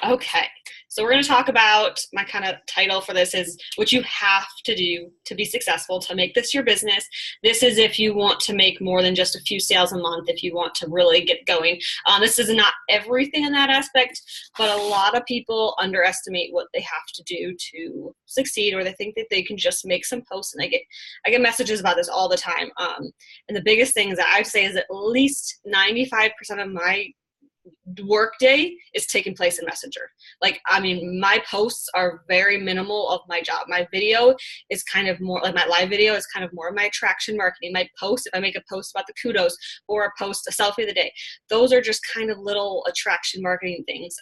Okay, so we're going to talk about my kind of title for this is what you have to do to be successful, to make this your business. This is if you want to make more than just a few sales a month, if you want to really get going. This is not everything in that aspect, but a lot of people underestimate what they have to do to succeed, or they think that they can just make some posts. And I get messages about this all the time. And the biggest things that I'd say is at least 95% of my workday is taking place in Messenger. Like, I mean, my posts are very minimal of my job. My video is kind of more like my live video is kind of more of my attraction marketing. My post, if I make a post about the kudos or a post, a selfie of the day, those are just kind of little attraction marketing things.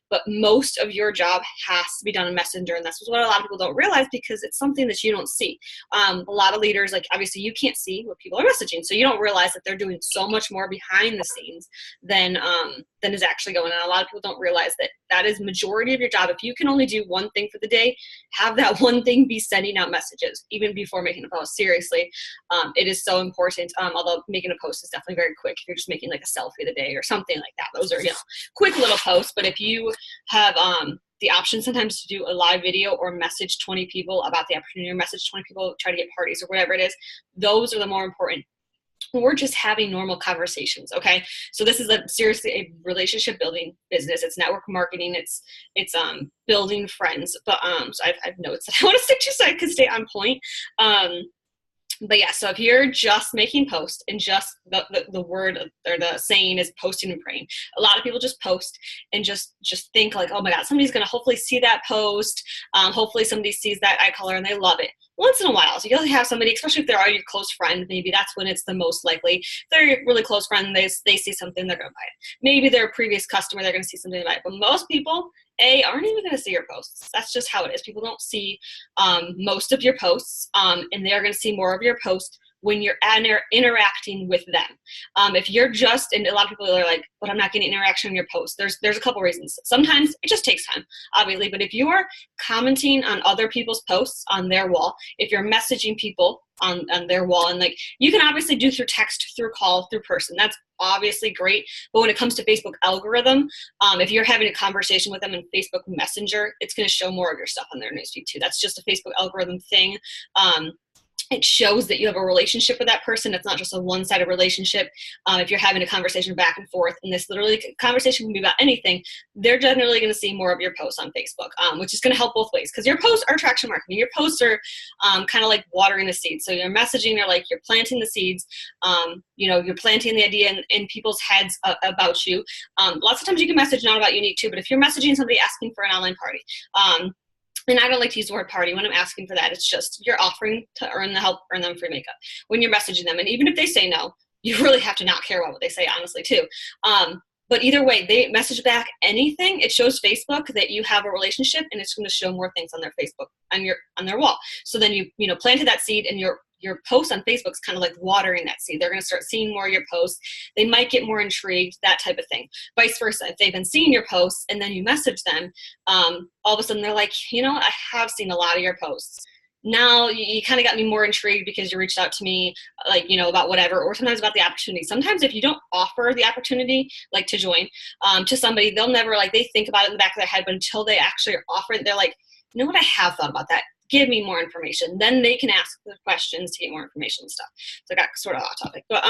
But most of your job has to be done in Messenger, and that's what a lot of people don't realize because it's something that you don't see. A lot of leaders, like obviously you can't see what people are messaging, so you don't realize that they're doing so much more behind the scenes than is actually going on. A lot of people don't realize that that is majority of your job. If you can only do one thing for the day, have that one thing be sending out messages, even before making a post. Seriously, it is so important. Although making a post is definitely very quick if you're just making like a selfie of the day or something like that. Those are, quick little posts. But if you have the option sometimes to do a live video or message 20 people about the opportunity, or message 20 people, try to get parties or whatever it is, those are the more important. We're just having normal conversations. Okay, so this is seriously a relationship building business. It's network marketing. It's building friends. But so I've notes that I want to stick to so I can stay on point. But yeah, so if you're just making posts and just the word or the saying is posting and praying, a lot of people just post and just think like, oh my God, somebody's going to hopefully see that post. Hopefully somebody sees that eye color and they love it. Once in a while, so you'll have somebody, especially if they're your close friend, maybe that's when it's the most likely. If they're your really close friend, they see something, they're going to buy it. Maybe they're a previous customer, they're going to see something to buy it. But most people, aren't even going to see your posts. That's just how it is. People don't see most of your posts, and they're going to see more of your posts when you're interacting with them. If you're just, and a lot of people are like, but I'm not getting interaction on your post. There's a couple reasons. Sometimes it just takes time, obviously, but if you are commenting on other people's posts on their wall, if you're messaging people on their wall, and like you can obviously do through text, through call, through person, that's obviously great. But when it comes to Facebook algorithm, if you're having a conversation with them in Facebook Messenger, it's going to show more of your stuff on their newsfeed too. That's just a Facebook algorithm thing. It shows that you have a relationship with that person. It's not just a one-sided relationship. If you're having a conversation back and forth, and this literally conversation can be about anything, they're generally going to see more of your posts on Facebook, which is going to help both ways, because your posts are traction marketing. Your posts are kind of like watering the seeds. So you're messaging, you're planting the seeds. You're planting the idea in people's heads about you. Lots of times you can message not about unique too, but if you're messaging somebody asking for an online party, and I don't like to use the word party when I'm asking for that. It's just you're offering to earn them free makeup when you're messaging them. And even if they say no, you really have to not care about what they say, honestly, too. But either way, they message back anything. It shows Facebook that you have a relationship, and it's going to show more things on their Facebook, on their wall. So then you planted that seed, and your post on Facebook is kind of like watering that seed. They're going to start seeing more of your posts. They might get more intrigued, that type of thing. Vice versa, if they've been seeing your posts and then you message them, all of a sudden they're like, I have seen a lot of your posts. Now you kind of got me more intrigued because you reached out to me, about whatever, or sometimes about the opportunity. Sometimes if you don't offer the opportunity, like to join to somebody, they'll never, they think about it in the back of their head, but until they actually offer it, they're like, you know what, I have thought about that. Give me more information. Then they can ask the questions to get more information and stuff. So I got sort of off topic, but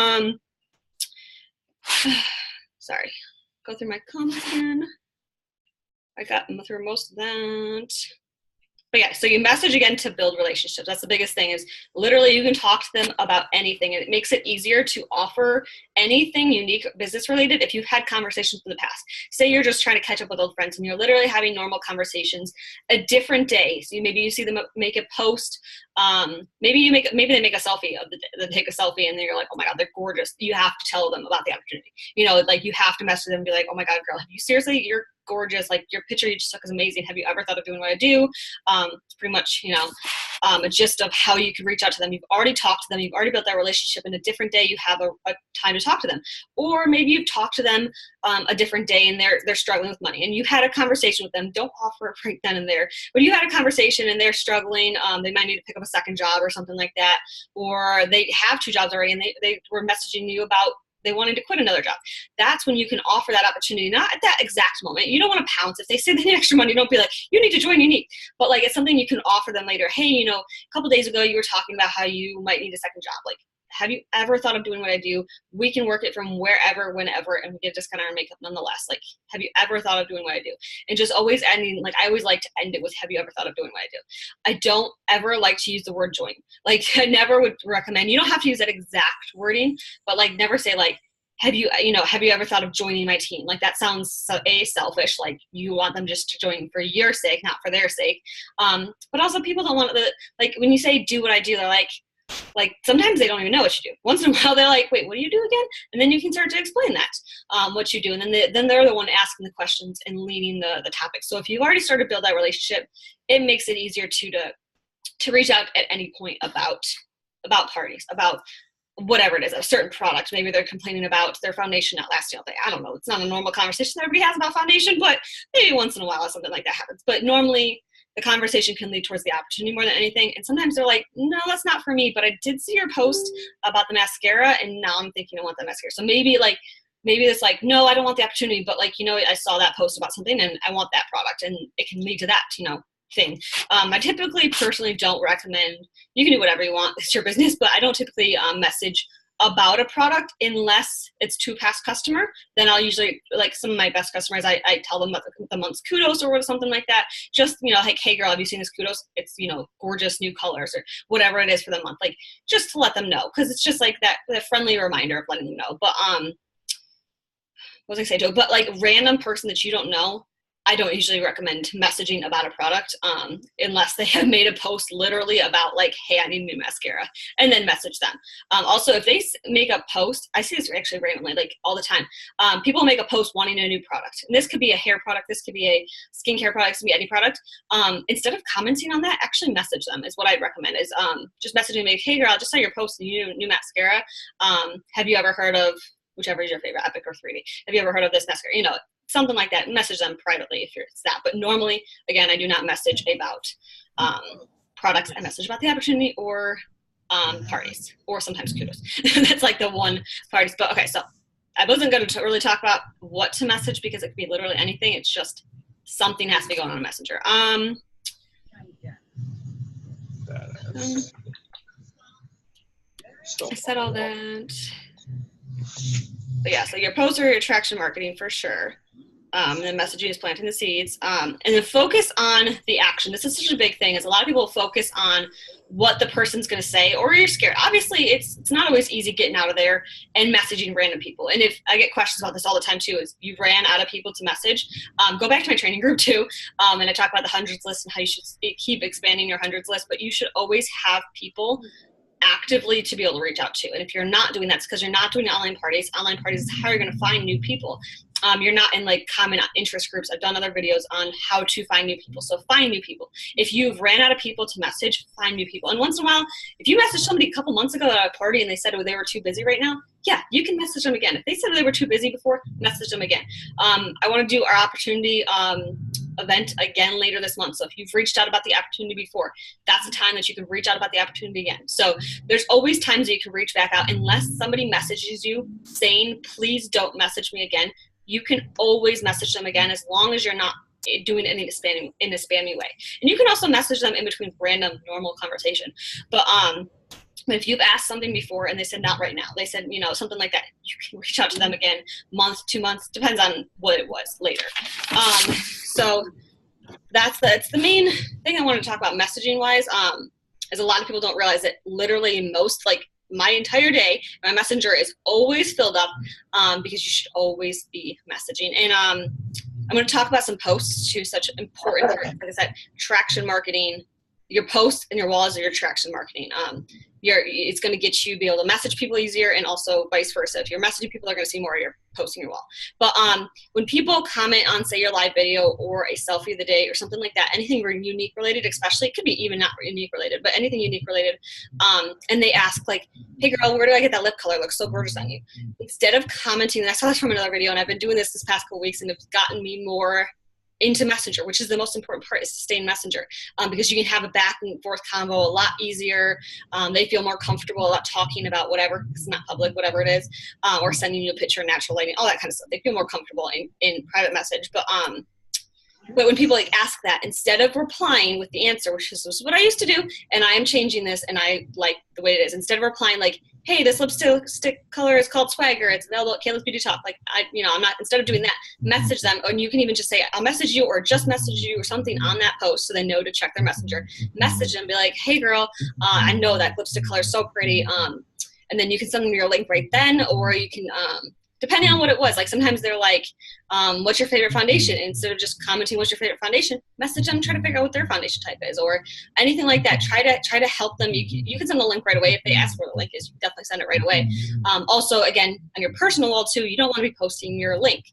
sorry. Go through my comments again. I got through most of that. But yeah, so you message again to build relationships. That's the biggest thing, is literally you can talk to them about anything, and it makes it easier to offer anything unique business related if you've had conversations in the past. Say you're just trying to catch up with old friends and you're literally having normal conversations a different day. So maybe you see them make a post. Maybe they make a selfie of they take a selfie and then you're like, oh my God, they're gorgeous. You have to tell them about the opportunity. You have to message them and be like, oh my God, girl, have you seriously, you're gorgeous. Like, your picture you just took is amazing. Have you ever thought of doing what I do? It's pretty much, a gist of how you can reach out to them. You've already talked to them. You've already built that relationship. In a different day, you have a time to talk to them. Or maybe you've talked to them a different day and they're struggling with money, and you've had a conversation with them. Don't offer a break then and there. But you had a conversation and they're struggling. They might need to pick up a second job or something like that. Or they have two jobs already and they were messaging you about they wanting to quit another job. That's when you can offer that opportunity, not at that exact moment. You don't want to pounce. If they say they need extra money, don't be like, you need to join, you need. But like, it's something you can offer them later. Hey, you know, a couple days ago you were talking about how you might need a second job. Like, have you ever thought of doing what I do? We can work it from wherever, whenever, and we get a discount on our makeup nonetheless. Like, have you ever thought of doing what I do? And just always ending, like, I always like to end it with, have you ever thought of doing what I do? I don't ever like to use the word join. Like, I never would recommend, you don't have to use that exact wording, but like, never say like, have you ever thought of joining my team? Like, that sounds so selfish. Like, you want them just to join for your sake, not for their sake. But also people don't want the, like, when you say do what I do, they're like sometimes they don't even know what you do. Once in a while they're like, wait, what do you do again? And then you can start to explain that, what you do. And then they're the one asking the questions and leading the topic. So if you've already started to build that relationship, it makes it easier to reach out at any point about parties, about whatever it is, a certain product. Maybe they're complaining about their foundation not lasting all day. I don't know. It's not a normal conversation that everybody has about foundation, but maybe once in a while something like that happens. But normally the conversation can lead towards the opportunity more than anything. And sometimes they're like, no, that's not for me, but I did see your post about the mascara and now I'm thinking I want that mascara. So maybe it's like, no, I don't want the opportunity, but like, you know, I saw that post about something and I want that product, and it can lead to that, you know, thing. I typically personally don't recommend, you can do whatever you want, it's your business, but I don't typically message about a product unless it's to past customer. Then I'll usually, like some of my best customers, I tell them about the month's kudos or something like that. Just, you know, like, hey girl, have you seen this kudos? It's, you know, gorgeous new colors or whatever it is for the month. Like, just to let them know, because it's just like that friendly reminder of letting them know. But what was I say, Joe? But like, random person that you don't know, I don't usually recommend messaging about a product unless they have made a post literally about like, hey, I need a new mascara, and then message them. Also, if they make a post, I see this actually randomly, like all the time. People make a post wanting a new product. And this could be a hair product. This could be a skincare product. This could be any product. Instead of commenting on that, actually message them is what I'd recommend, is just messaging me, hey girl, I just saw your post, new mascara. Have you ever heard of, whichever is your favorite, Epic or 3D? Have you ever heard of this mascara? You know, something like that. Message them privately if it's that. But normally, again, I do not message about products. I message about the opportunity or parties, or sometimes kudos. That's like the one parties. But okay, so I wasn't going to really talk about what to message because it could be literally anything. It's just something has to be going on a messenger. I said all that. But yeah, so your posts are your attraction marketing for sure. And then messaging is planting the seeds. And then focus on the action. This is such a big thing, is a lot of people focus on what the person's going to say, or you're scared. Obviously, it's not always easy getting out of there and messaging random people. And if I get questions about this all the time too, is you ran out of people to message, go back to my training group too. And I talk about the hundreds list and how you should keep expanding your hundreds list, but you should always have people actively to be able to reach out to. And if you're not doing that, it's because you're not doing online parties. Online parties is how you're going to find new people. You're not in like common interest groups. I've done other videos on how to find new people. So find new people. If you've ran out of people to message, find new people. And once in a while, if you messaged somebody a couple months ago at a party and they said, oh, they were too busy right now, yeah, you can message them again. If they said they were too busy before, message them again. I want to do our opportunity event again later this month. So if you've reached out about the opportunity before, that's the time that you can reach out about the opportunity again. So there's always times that you can reach back out unless somebody messages you saying, please don't message me again. You can always message them again as long as you're not doing any in a spammy way. And you can also message them in between random normal conversation. But if you've asked something before and they said not right now, they said, you know, something like that, you can reach out to them again, month, 2 months, depends on what it was later. So that's the main thing I want to talk about messaging wise, is a lot of people don't realize that literally most, like my entire day, my messenger is always filled up, because you should always be messaging. And I'm going to talk about some posts too, such important, like I said, traction marketing. Your posts and your walls are your traction marketing. It's going to get you be able to message people easier, and also vice versa. If you're messaging people, they're going to see more of your posting your wall. But when people comment on, say, your live video or a selfie of the day or something like that, anything unique related, especially, it could be even not unique related, but anything unique related, and they ask like, hey girl, where do I get that lip color? It looks so gorgeous on you. Instead of commenting, and I saw this from another video, and I've been doing this past couple weeks, and it's gotten me more into Messenger, which is the most important part, is to stay in Messenger, because you can have a back and forth convo a lot easier. They feel more comfortable about talking about whatever, it's not public, whatever it is, or sending you a picture, natural lighting, all that kind of stuff. They feel more comfortable in private message. But when people like ask that, instead of replying with the answer, which is what I used to do, and I am changing this, and I like the way it is, instead of replying like, hey, this lipstick color is called Swagger, it's available at Kayla's Beauty Talk, like I'm not, instead of doing that, message them, and you can even just say, I'll message you, or just message you, or something on that post so they know to check their Messenger. Message them, be like, hey girl, I know that lipstick color is so pretty, and then you can send them your link right then, or you can, depending on what it was, like sometimes they're like, what's your favorite foundation? Instead of just commenting what's your favorite foundation, message them, try to figure out what their foundation type is, or anything like that. Try to help them. You can send the link right away. If they ask where the link is, you definitely send it right away. Also, again, on your personal wall too, you don't want to be posting your link,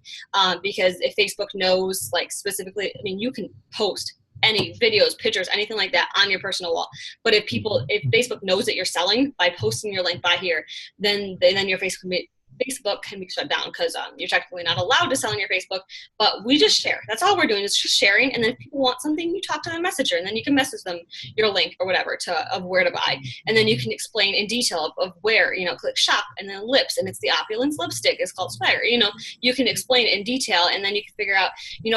because if Facebook knows, like specifically, I mean, you can post any videos, pictures, anything like that on your personal wall. But if Facebook knows that you're selling by posting your link by here, then your Facebook can be shut down, because you're technically not allowed to sell on your Facebook, but we just share. That's all we're doing, is just sharing. And then if people want something, you talk to their Messenger, and then you can message them your link or whatever of where to buy. And then you can explain in detail of where, click shop, and then lips, and it's the Opulence lipstick is called Swagger. You can explain it in detail, and then you can figure out,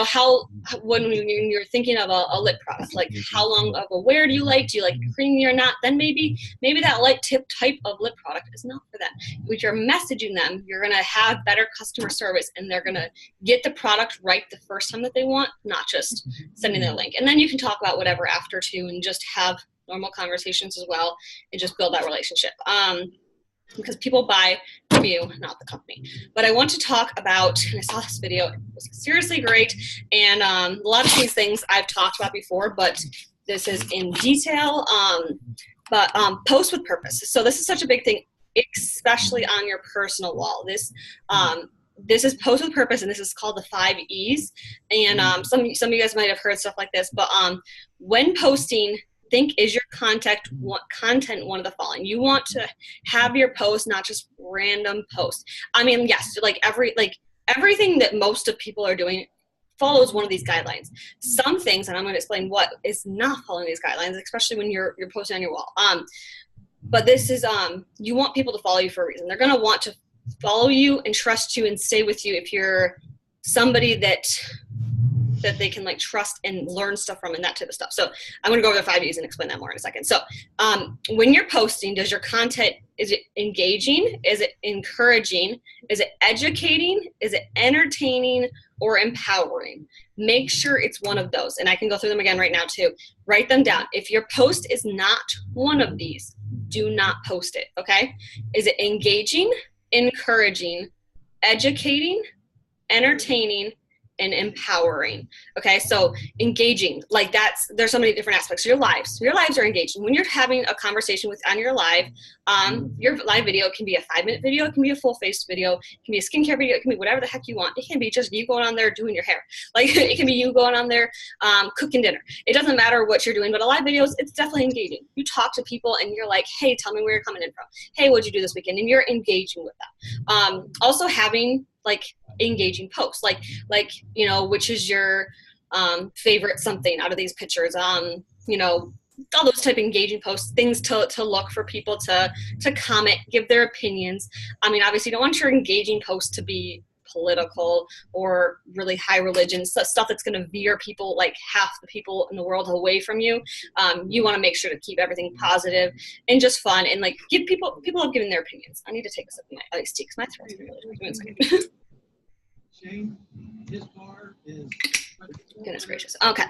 how when you're thinking of a lip product, like how long of a wear do you like creamy or not, then maybe that light tip type of lip product is not for them. If you're messaging them, you're going to have better customer service, and they're going to get the product right the first time that they want, not just sending their link. And then you can talk about whatever after too, and just have normal conversations as well, and just build that relationship. Because people buy from you, not the company. But I want to talk about, and I saw this video, it was seriously great, and a lot of these things I've talked about before, but this is in detail. But post with purpose. So this is such a big thing, especially on your personal wall. This is post with purpose, and this is called the 5 E's. And some of you guys might have heard stuff like this, but when posting, think, is your content one of the following? You want to have your post not just random posts. I mean, yes, everything that most of people are doing follows one of these guidelines. Some things, and I'm going to explain what is not following these guidelines, especially when you're posting on your wall. But this is, you want people to follow you for a reason. They're going to want to follow you and trust you and stay with you if you're somebody that they can like trust and learn stuff from, and that type of stuff. So I'm going to go over the 5 E's and explain that more in a second. So when you're posting, does your content, is it engaging? Is it encouraging? Is it educating? Is it entertaining or empowering? Make sure it's one of those. And I can go through them again right now too. Write them down. If your post is not one of these, do not post it, okay? Is it engaging, encouraging, educating, entertaining, and empowering? Okay, so engaging, like there's so many different aspects. Your lives are engaging. When you're having a conversation on your live video, it can be a 5-minute video, it can be a full face video, it can be a skincare video, it can be whatever the heck you want. It can be just you going on there doing your hair. Like it can be you going on there cooking dinner. It doesn't matter what you're doing, but a live video, it's definitely engaging. You talk to people and you're like, hey, tell me where you're coming in from. Hey, what'd you do this weekend? And you're engaging with that. Also having like engaging posts, like which is your favorite something out of these pictures, all those type of engaging posts, things to look for people to comment, give their opinions. I mean, obviously you don't want your engaging posts to be political or really high religion stuff that's going to veer people, like half the people in the world, away from you. You want to make sure to keep everything positive and just fun, and like give people have given their opinions. I need to take a sip of my iced tea because my throat's really dry. Give me a second. Shane, his bar is... Goodness gracious. Okay.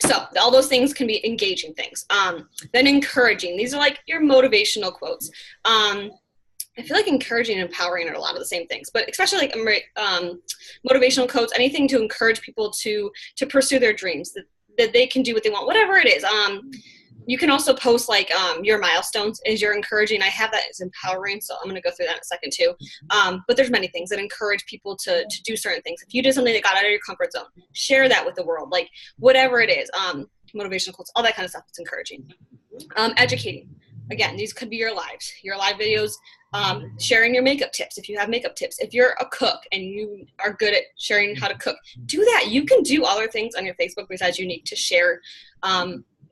So all those things can be engaging things. Then encouraging. These are like your motivational quotes. I feel like encouraging and empowering are a lot of the same things, but especially like motivational quotes, anything to encourage people to pursue their dreams, that they can do what they want, whatever it is. You can also post like your milestones as you're encouraging. I have that as empowering, so I'm going to go through that in a second too. But there's many things that encourage people to do certain things. If you did something that got out of your comfort zone, share that with the world, like whatever it is. Motivational quotes, all that kind of stuff. It's encouraging. Educating. Again, these could be your live videos. Sharing your makeup tips if you have makeup tips. If you're a cook and you are good at sharing how to cook, do that. You can do other things on your Facebook besides Younique to share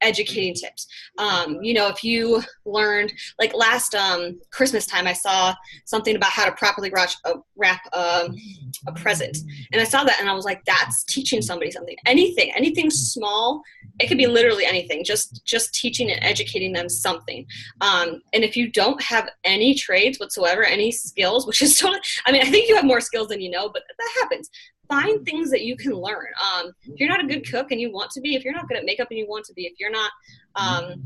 educating tips. If you learned, like last Christmas time, I saw something about how to properly wrap a present, and I saw that and I was like, that's teaching somebody something. Anything small, it could be literally anything, just teaching and educating them something. And if you don't have any trades whatsoever, any skills, which is totally, I mean, I think you have more skills than you know, but that happens. Find things that you can learn. If you're not a good cook and you want to be, if you're not good at makeup and you want to be, if you're not, I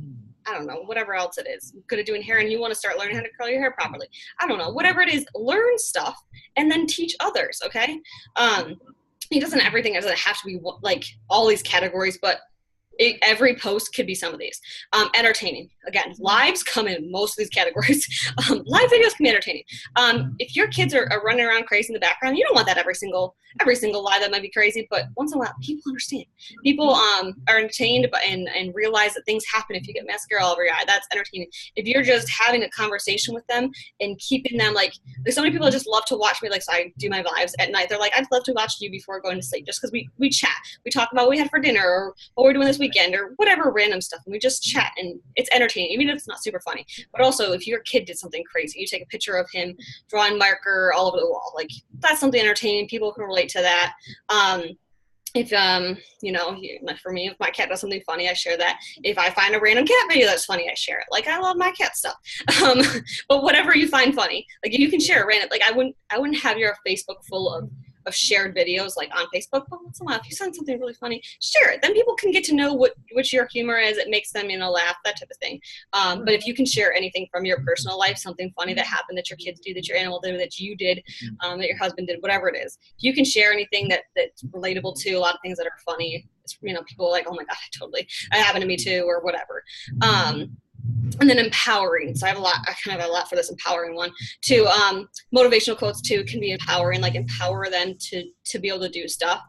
don't know, whatever else it is, good at doing hair and you want to start learning how to curl your hair properly. I don't know, whatever it is, learn stuff and then teach others, okay? Everything doesn't have to be like all these categories, but every post could be some of these. Entertaining. Again, lives come in most of these categories. Live videos can be entertaining. If your kids are running around crazy in the background, you don't want that every single live. That might be crazy, but once in a while, people understand. People are entertained and realize that things happen if you get mascara all over your eye. That's entertaining. If you're just having a conversation with them and keeping them like so many people just love to watch me, like, so I do my lives at night. They're like, I'd love to watch you before going to sleep, just because we chat. We talk about what we had for dinner or what we're doing this weekend or whatever random stuff, and we just chat, and it's entertaining, even if it's not super funny. But also, if your kid did something crazy, you take a picture of him drawing marker all over the wall, like, that's something entertaining. People can relate to that. For me, if my cat does something funny, I share that. If I find a random cat video that's funny, I share it. Like, I love my cat stuff. But whatever you find funny, like, you can share a random, like, I wouldn't have your Facebook full of shared videos like on Facebook, but once in a while, if you send something really funny, share it. Then people can get to know what your humor is. It makes them, laugh, that type of thing. But if you can share anything from your personal life, something funny that happened, that your kids do, that your animal did, that you did, that your husband did, whatever it is, if you can share anything that's relatable to a lot of things that are funny, people are like, oh my God, that happened to me too, or whatever. And then empowering. So I kind of have a lot for this empowering one too. Motivational quotes too can be empowering, like empower them to be able to do stuff.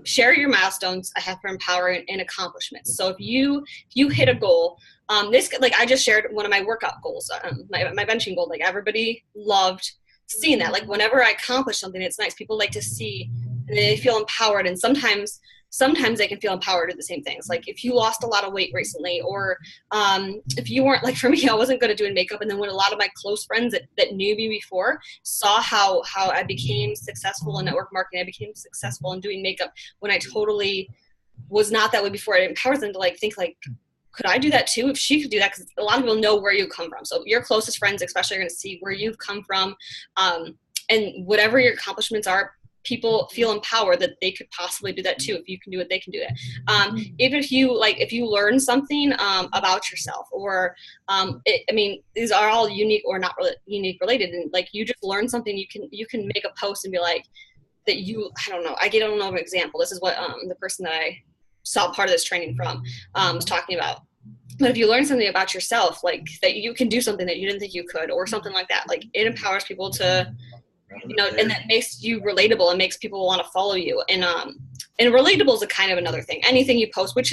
Share your milestones. I have for empowering and accomplishments. So if you hit a goal, I just shared one of my workout goals, my benching goal. Like, everybody loved seeing that. Like, whenever I accomplish something, it's nice. People like to see, and they feel empowered. And sometimes they can feel empowered at the same things. Like, if you lost a lot of weight recently, or if you weren't, like, for me, I wasn't good at doing makeup. And then when a lot of my close friends that knew me before saw how I became successful in network marketing, I became successful in doing makeup when I totally was not that way before. It empowers them to think could I do that too? If she could do that, because a lot of people know where you come from. So your closest friends especially are going to see where you've come from, and whatever your accomplishments are, people feel empowered that they could possibly do that too. If you can do it, they can do it. Even if you learn something about yourself, or these are all unique or not unique related, and like, you just learn something, you can make a post and be like, that I don't know of an example. This is what the person that I saw part of this training from was talking about. But if you learn something about yourself, like that you can do something that you didn't think you could, or something like that, like, it empowers people to, and that makes you relatable and makes people want to follow you. And relatable is a kind of another thing. Anything you post, which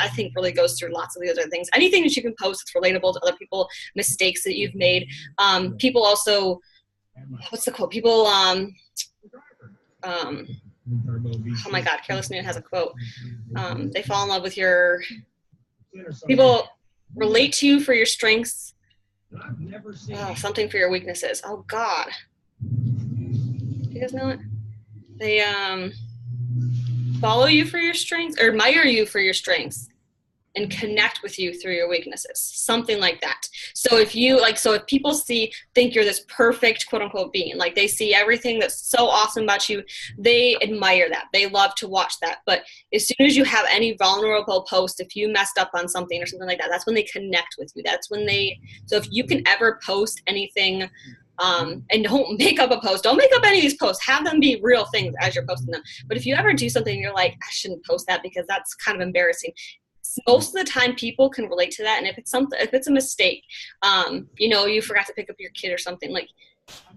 I think really goes through lots of the other things. Anything that you can post that's relatable to other people, mistakes that you've made. People also, what's the quote? People, oh my God, Careless Noon has a quote. They fall in love with people relate to you for your strengths. Something for your weaknesses. Oh God. You guys know it? They follow you for your strengths, or admire you for your strengths, and connect with you through your weaknesses. Something like that. So if people think you're this perfect quote unquote being, like, they see everything that's so awesome about you, they admire that. They love to watch that. But as soon as you have any vulnerable post, if you messed up on something or something like that, that's when they connect with you. So if you can ever post anything, and don't make up a post. Don't make up any of these posts. Have them be real things as you're posting them. But if you ever do something and you're like, I shouldn't post that because that's kind of embarrassing, most of the time people can relate to that. And if it's a mistake, you forgot to pick up your kid or something, like,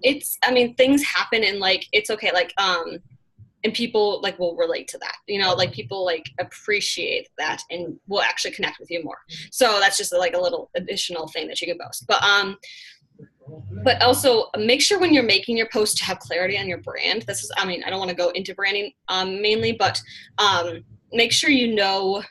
things happen, and like, it's okay. Like, and people like will relate to that, like, people like appreciate that and will actually connect with you more. So that's just like a little additional thing that you can post. But But also make sure when you're making your post to have clarity on your brand. This is, I mean, I don't want to go into branding mainly, but make sure you know,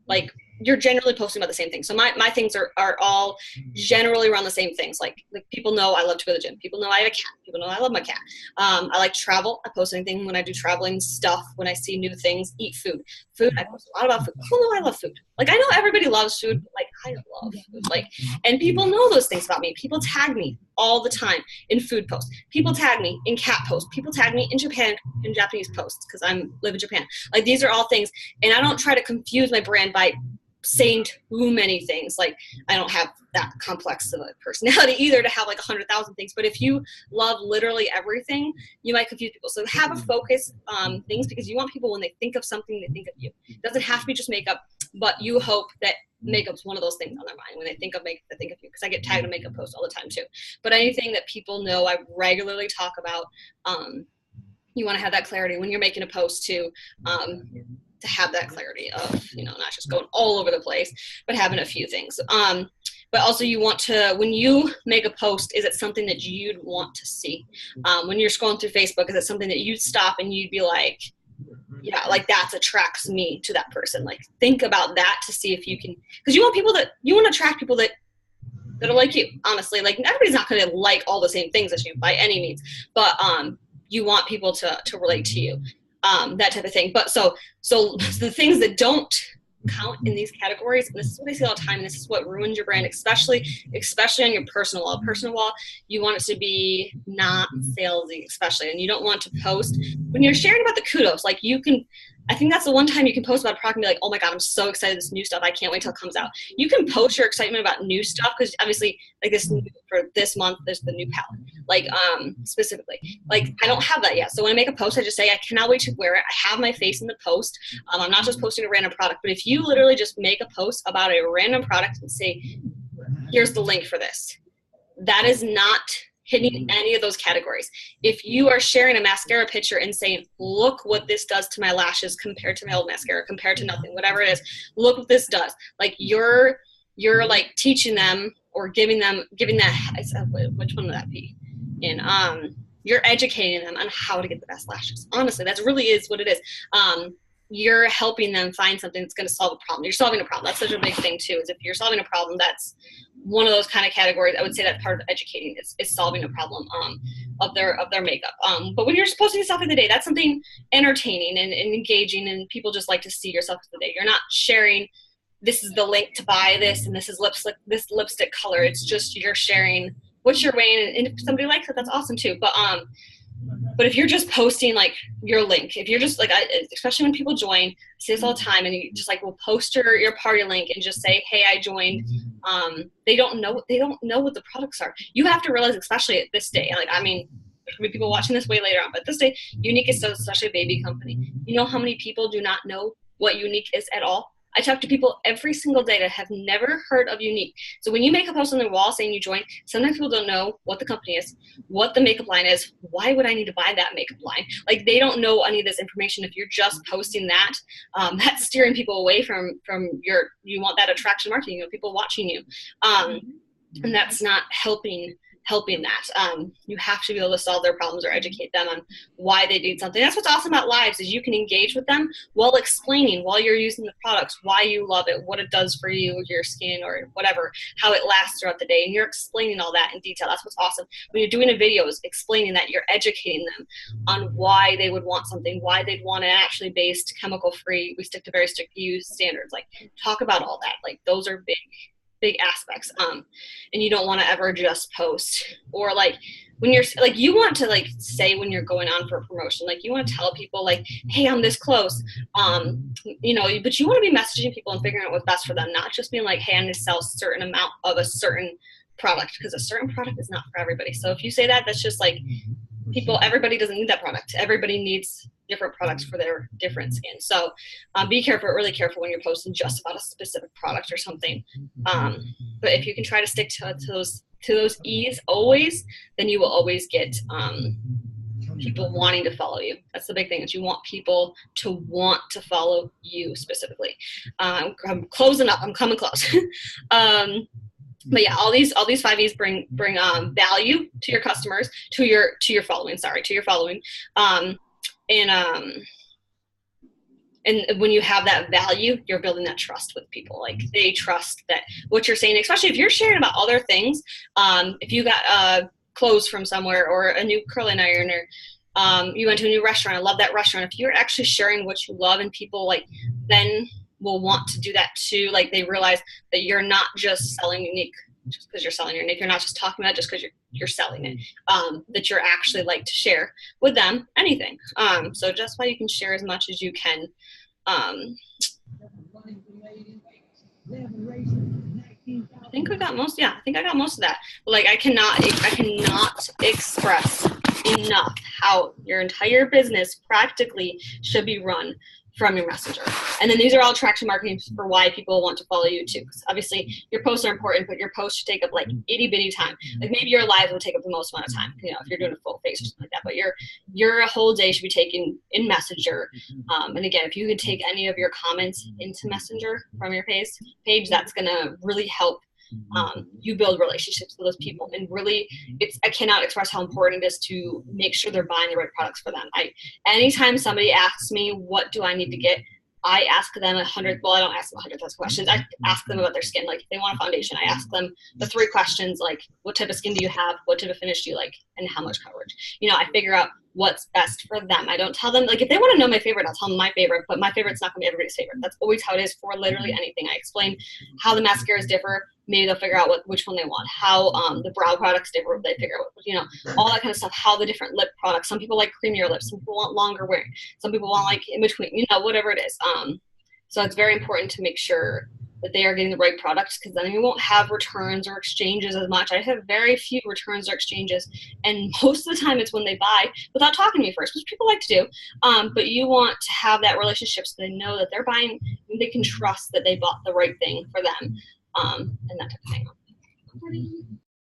like, you're generally posting about the same thing. So my things are all generally around the same things. Like people know I love to go to the gym. People know I have a cat. People know I love my cat. I like travel. I post anything when I do traveling stuff, when I see new things, eat food. Food, I post a lot about food. People know I love food. Like, I know everybody loves food, but like, I love food. Like, and people know those things about me. People tag me all the time in food posts. People tag me in cat posts. People tag me in Japanese posts, because I live in Japan. Like, these are all things, and I don't try to confuse my brand by saying too many things. Like, I don't have that complex of a personality either to have like 100,000 things. But if you love literally everything, you might confuse people. So have a focus on things, because you want people, when they think of something, they think of you. It doesn't have to be just makeup, but you hope that makeup's one of those things on their mind. When they think of makeup, they think of you, because I get tagged in makeup posts all the time too. But anything that people know I regularly talk about, you want to have that clarity when you're making a post too. To have that clarity of, you know, not just going all over the place, but having a few things. But also you want to, when you make a post, is it something that you'd want to see? When you're scrolling through Facebook, is it something that you'd stop and you'd be like, yeah, like that attracts me to that person? Like, think about that to see if you can, because you want to attract people that are like you, honestly. Like, everybody's not going to like all the same things as you by any means, but you want people to relate to you. That type of thing. But so the things that don't count in these categories, and this is what I see all the time, and this is what ruins your brand, especially on your personal wall. Personal wall, you want it to be not salesy, especially, and you don't want to post when you're sharing about the kudos. Like, you can, I think that's the one time you can post about a product and be like, oh my God, I'm so excited, this new stuff, I can't wait till it comes out. You can post your excitement about new stuff, because obviously, like, for this month, there's the new palette, like, specifically. Like, I don't have that yet. So when I make a post, I just say, I cannot wait to wear it. I have my face in the post. I'm not just posting a random product, but if you literally just make a post about a random product and say, here's the link for this, that is not hitting any of those categories. If you are sharing a mascara picture and saying, look what this does to my lashes compared to my old mascara, compared to nothing, whatever it is, look what this does. Like, you're like teaching them, or giving that, which one would that be? And you're educating them on how to get the best lashes. Honestly, that really is what it is. You're helping them find something that's going to solve a problem. You're solving a problem. That's such a big thing too, is if you're solving a problem, that's one of those kind of categories. I would say that part of educating is solving a problem of their makeup. But when you're posting stuff in the day, that's something entertaining and engaging, and people just like to see yourself in the day. You're not sharing, this is the link to buy this, and this is lipstick color. It's just, you're sharing what you're wearing, and if somebody likes it, that's awesome too. But if you're just posting like your link, if you're just like, especially when people join, I see this all the time, and you just like will post your party link and just say, hey, I joined. They don't know what the products are. You have to realize, especially at this day, like, I mean, there's gonna be people watching this way later on, but this day, Younique is such a baby company. You know how many people do not know what Younique is at all? I talk to people every single day that have never heard of Younique. So when you make a post on their wall saying you joined, sometimes people don't know what the company is, what the makeup line is. Why would I need to buy that makeup line? Like, they don't know any of this information. If you're just posting that, that's steering people away from you want that attraction marketing, you know, people watching you. And that's not helping that. You have to be able to solve their problems or educate them on why they need something. That's what's awesome about lives, is you can engage with them while explaining, while you're using the products, why you love it, what it does for you, your skin, or whatever, how it lasts throughout the day. And you're explaining all that in detail. That's what's awesome. When you're doing a video, is explaining that, you're educating them on why they would want something, why they'd want it actually based, chemical free. We stick to very strict use standards. Like, talk about all that. Like, those are big aspects. And you don't want to ever just post, or like, when you're like, you want to like say when you're going on for a promotion, like, you want to tell people like, hey, I'm this close, you know, but you want to be messaging people and figuring out what's best for them, not just being like, hey, I'm going to sell a certain amount of a certain product, because a certain product is not for everybody. So if you say that, that's just like, everybody doesn't need that product. Everybody needs different products for their different skin. So be really careful when you're posting just about a specific product or something. But if you can try to stick to those E's always, then you will always get people wanting to follow you. That's the big thing, is you want people to want to follow you specifically. I'm closing up. I'm coming close. But yeah, all these 5 E's bring value to your customers, to your following. Sorry, to your following, um, and and when you have that value, you're building that trust with people. Like they trust that what you're saying, especially if you're sharing about other things. If you got clothes from somewhere or a new curling iron, or you went to a new restaurant, I love that restaurant. If you're actually sharing what you love, and people like then will want to do that too. Like they realize that you're not just selling unique just because you're selling unique. You're not just talking about it just because you're selling it. That you're actually like to share with them anything. So just why you can share as much as you can. I think I got most. Yeah, I think I got most of that. Like I cannot express enough how your entire business practically should be run from your messenger. And then these are all traction marketing for why people want to follow you too. Because obviously your posts are important, but your posts should take up like itty bitty time. Like maybe your live will take up the most amount of time, you know, if you're doing a full face or something like that. But your whole day should be taken in Messenger. And again, if you can take any of your comments into Messenger from your page, that's gonna really help you build relationships with those people. And really, I cannot express how important it is to make sure they're buying the right products for them. Anytime somebody asks me, what do I need to get? I ask them I don't ask them 100,000 questions. I ask them about their skin. Like if they want a foundation, I ask them the 3 questions, like what type of skin do you have? What type of finish do you like? And how much coverage? You know, I figure out what's best for them. I don't tell them, like if they want to know my favorite, I'll tell them my favorite, but my favorite's not going to be everybody's favorite. That's always how it is for literally anything. I explain how the mascaras differ. Maybe they'll figure out which one they want. How the brow products differ. They figure out, you know, all that kind of stuff. How the different lip products. Some people like creamier lips. Some people want longer wear. Some people want like in between. You know, whatever it is. So it's very important to make sure that they are getting the right products, because then you won't have returns or exchanges as much. I have very few returns or exchanges, and most of the time it's when they buy without talking to me first, which people like to do. But you want to have that relationship so they know that they're buying, and they can trust that they bought the right thing for them, and that type of thing.